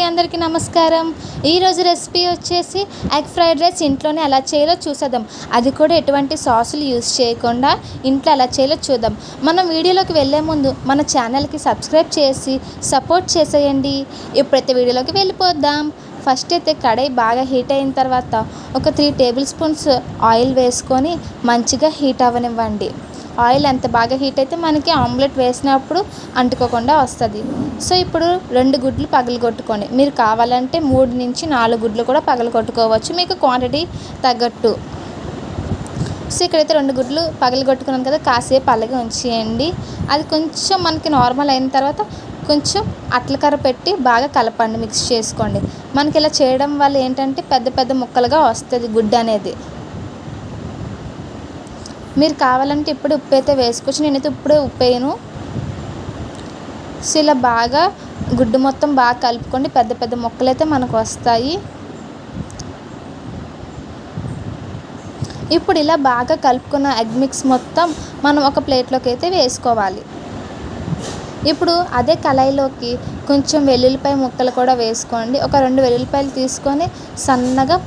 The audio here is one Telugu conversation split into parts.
అందరికీ నమస్కారం. ఈరోజు రెసిపీ వచ్చేసి ఎగ్ ఫ్రైడ్ రైస్ ఇంట్లోనే ఎలా చేయాలో చూసేద్దాం. అది కూడా ఎటువంటి సాసులు యూస్ చేయకుండా ఇంట్లో ఎలా చేయాలో చూద్దాం. మనం వీడియోలోకి వెళ్ళే ముందు మన ఛానల్కి సబ్స్క్రైబ్ చేసి సపోర్ట్ చేసేయండి. ఇప్పుడైతే వీడియోలోకి వెళ్ళిపోద్దాం. ఫస్ట్ అయితే కడాయి బాగా హీట్ అయిన తర్వాత ఒక 3 టేబుల్ స్పూన్స్ ఆయిల్ వేసుకొని మంచిగా హీట్ అవ్వనివ్వండి. ఆయిల్ ఎంత బాగా హీట్ అయితే మనకి ఆమ్లెట్ వేసినప్పుడు అంటుకోకుండా వస్తుంది. సో ఇప్పుడు 2 గుడ్లు పగలగొట్టుకోండి. మీరు కావాలంటే 3 నుంచి 4 గుడ్లు కూడా పగలగొట్టుకోవచ్చు, మీకు క్వాంటిటీ తగ్గట్టు. సో ఇక్కడైతే 2 గుడ్లు పగలగొట్టుకున్నాను కదా, కాసేపు అలాగే ఉంచేయండి. అది కొంచెం మనకి నార్మల్ అయిన తర్వాత కొంచెం అట్లకర్ర పెట్టి బాగా కలపండి, మిక్స్ చేసుకోండి. మనకి ఇలా చేయడం వల్ల ఏంటంటే పెద్ద పెద్ద ముక్కలుగా వస్తుంది గుడ్డు అనేది. మీరు కావాలంటే ఇప్పుడు ఉప్పు అయితే వేసుకోవచ్చు, నేనైతే ఇప్పుడే ఉప్పు వేయను. సో ఇలా బాగా గుడ్డు మొత్తం బాగా కలుపుకోండి, పెద్ద పెద్ద ముక్కలు అయితే మనకు వస్తాయి. ఇప్పుడు ఇలా బాగా కలుపుకున్న ఎగ్ మిక్స్ మొత్తం మనం ఒక ప్లేట్లోకి అయితే వేసుకోవాలి. ఇప్పుడు అదే కళాయిలోకి కొంచెం వెల్లుల్లిపాయ ముక్కలు కూడా వేసుకోండి. ఒక 2 వెల్లుల్లిపాయలు తీసుకొని సన్నగా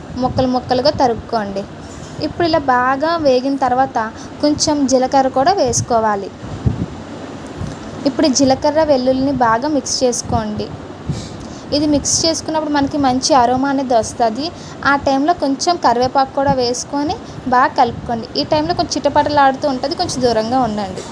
ముక్కలుగా తరుక్కోండి. ఇప్పుడు ఇలా బాగా వేగిన తర్వాత కొంచెం జీలకర్ర కూడా వేసుకోవాలి. ఇప్పుడు జీలకర్ర వెల్లుల్లిని బాగా మిక్స్ చేసుకోండి. ఇది మిక్స్ చేసుకున్నప్పుడు మనకి మంచి అరోమా అనేది వస్తుంది. ఆ టైంలో కొంచెం కరివేపాకు కూడా వేసుకొని బాగా కలుపుకోండి. ఈ టైంలో కొంచెం చిటపటలాడుతూ ఉంటుంది, కొంచెం దూరంగా ఉండండి.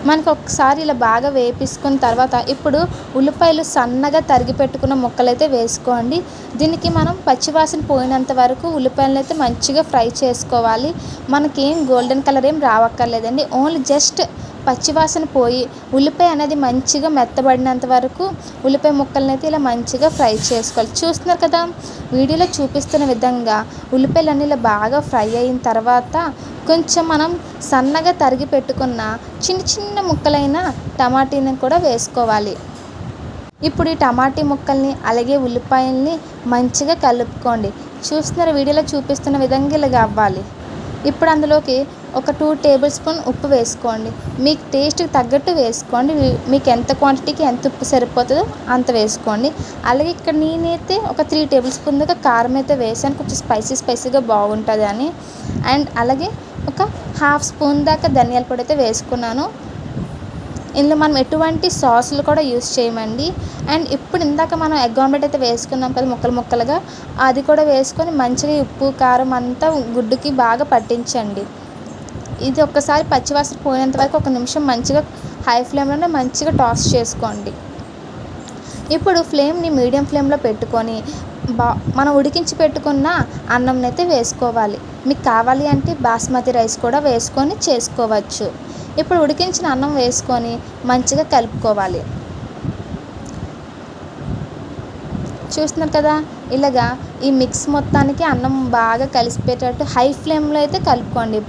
మనకు ఒకసారి ఇలా బాగా వేపించుకున్న తర్వాత ఇప్పుడు ఉల్లిపాయలు సన్నగా తరిగి పెట్టుకున్న ముక్కలైతే వేసుకోండి. దీనికి మనం పచ్చివాసన పోయినంత వరకు ఉల్లిపాయలను అయితే మంచిగా ఫ్రై చేసుకోవాలి. మనకేం గోల్డెన్ కలర్ ఏం రావక్కర్లేదండి, ఓన్లీ జస్ట్ పచ్చివాసన పోయి ఉల్లిపాయ అనేది మంచిగా మెత్తబడినంత వరకు ఉల్లిపాయ ముక్కలను అయితే ఇలా మంచిగా ఫ్రై చేసుకోవాలి. చూస్తున్నారు కదా, వీడియోలో చూపిస్తున్న విధంగా ఉల్లిపాయలన్నీ ఇలా బాగా ఫ్రై అయిన తర్వాత కొంచెం మనం సన్నగా తరిగి పెట్టుకున్న చిన్న ముక్కలైన టమాటీని కూడా వేసుకోవాలి. ఇప్పుడు ఈ టమాటీ ముక్కల్ని అలాగే ఉల్లిపాయల్ని మంచిగా కలుపుకోండి. చూస్తున్నారు, వీడియోలో చూపిస్తున్న విధంగా ఇలాగ అవ్వాలి. ఇప్పుడు అందులోకి ఒక 2 టేబుల్ స్పూన్ ఉప్పు వేసుకోండి. మీకు టేస్ట్కి తగ్గట్టు వేసుకోండి. మీకు ఎంత క్వాంటిటీకి ఎంత ఉప్పు సరిపోతుందో అంత వేసుకోండి. అలాగే ఇక్కడ నేనైతే ఒక 3 టేబుల్ స్పూన్ దాకా కారం అయితే వేసాను, కొంచెం స్పైసీగా బాగుంటుంది అని. అండ్ అలాగే ఒక 1/2 స్పూన్ దాకా ధనియాల పొడి అయితే వేసుకున్నాను. ఇందులో మనం ఎటువంటి సాసులు కూడా యూస్ చేయమండి. అండ్ ఇప్పుడు ఇందాక మనం ఎగ్ ఆమ్లెట్ అయితే వేసుకున్నాం కదా ముక్కలుగా, అది కూడా వేసుకొని మంచిగా ఉప్పు కారం అంతా గుడ్డుకి బాగా పట్టించండి. ఇది ఒక్కసారి పచ్చివాసన పోయినంత వరకు 1 నిమిషం మంచిగా హై ఫ్లేమ్లోనే మంచిగా టాస్ చేసుకోండి. ఇప్పుడు ఫ్లేమ్ని మీడియం ఫ్లేమ్లో పెట్టుకొని మనం ఉడికించి పెట్టుకున్న అన్నంని అయితే వేసుకోవాలి. మీకు కావాలి అంటే బాస్మతి రైస్ కూడా వేసుకొని చేసుకోవచ్చు. ఇప్పుడు ఉడికించిన అన్నం వేసుకొని మంచిగా కలుపుకోవాలి. చూస్తున్నారు కదా, ఇలాగా ఈ మిక్స్ మొత్తానికి అన్నం బాగా కలిసిపోయేటట్టు హై ఫ్లేమ్లో అయితే కలుపుకోండి.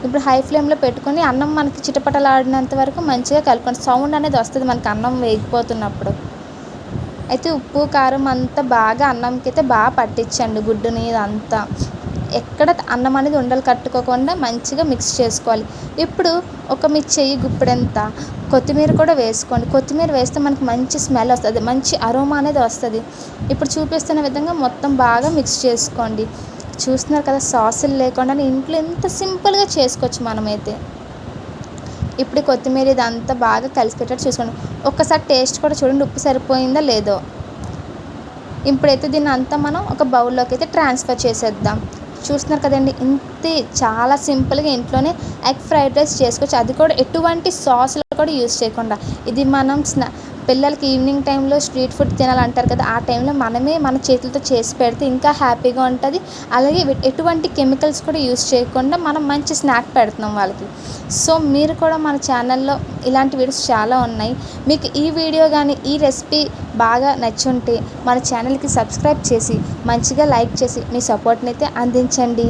ఇప్పుడు హై ఫ్లేమ్లో పెట్టుకొని అన్నం మనకి చిటపటలాడినంత వరకు మంచిగా కలుపుకోండి. సౌండ్ అనేది వస్తుంది మనకి అన్నం వేగిపోతున్నప్పుడు. అయితే ఉప్పు కారం అంతా బాగా అన్నంకి అయితే బాగా పట్టించండి గుడ్డుని. ఇదంతా ఎక్కడ అన్నం అనేది ఉండలు కట్టుకోకుండా మంచిగా మిక్స్ చేసుకోవాలి. ఇప్పుడు మీ చెయ్యి గుప్పెడంత కొత్తిమీర కూడా వేసుకోండి. కొత్తిమీర వేస్తే మనకి మంచి స్మెల్ వస్తుంది, మంచి అరోమా అనేది వస్తుంది. ఇప్పుడు చూపిస్తున్న విధంగా మొత్తం బాగా మిక్స్ చేసుకోండి. చూస్తున్నారు కదా, సాసులు లేకుండా ఇంట్లో ఎంత సింపుల్గా చేసుకోవచ్చు మనమైతే. ఇప్పుడు కొత్తిమీర ఇదంతా బాగా కలిసిపెట్టేట్టు చూసుకోండి. ఒక్కసారి టేస్ట్ కూడా చూడండి, ఉప్పు సరిపోయిందా లేదో. ఇప్పుడైతే దీన్ని అంతా మనం ఒక బౌల్లోకి అయితే ట్రాన్స్ఫర్ చేసేద్దాం. చూస్తున్నారు కదండి, ఇంతే చాలా సింపుల్గా ఇంట్లోనే ఎగ్ ఫ్రైడ్ రైస్ చేసుకోవచ్చు. అది కూడా ఎటువంటి సాసులు కూడా యూస్ చేయకుండా. ఇది మనం పిల్లలకి ఈవినింగ్ టైంలో స్ట్రీట్ ఫుడ్ తినాలంటారు కదా, ఆ టైంలో మనమే మన చేతులతో చేసి పెడితే ఇంకా హ్యాపీగా ఉంటుంది. అలాగే ఎటువంటి కెమికల్స్ కూడా యూస్ చేయకుండా మనం మంచి స్నాక్ పెడుతున్నాం వాళ్ళకి. సో మీరు కూడా మన ఛానల్లో ఇలాంటి వీడియోస్ చాలా ఉన్నాయి. మీకు ఈ వీడియో కానీ ఈ రెసిపీ బాగా నచ్చుంటే మన ఛానల్కి సబ్స్క్రైబ్ చేసి మంచిగా లైక్ చేసి మీ సపోర్ట్ని అయితే అందించండి.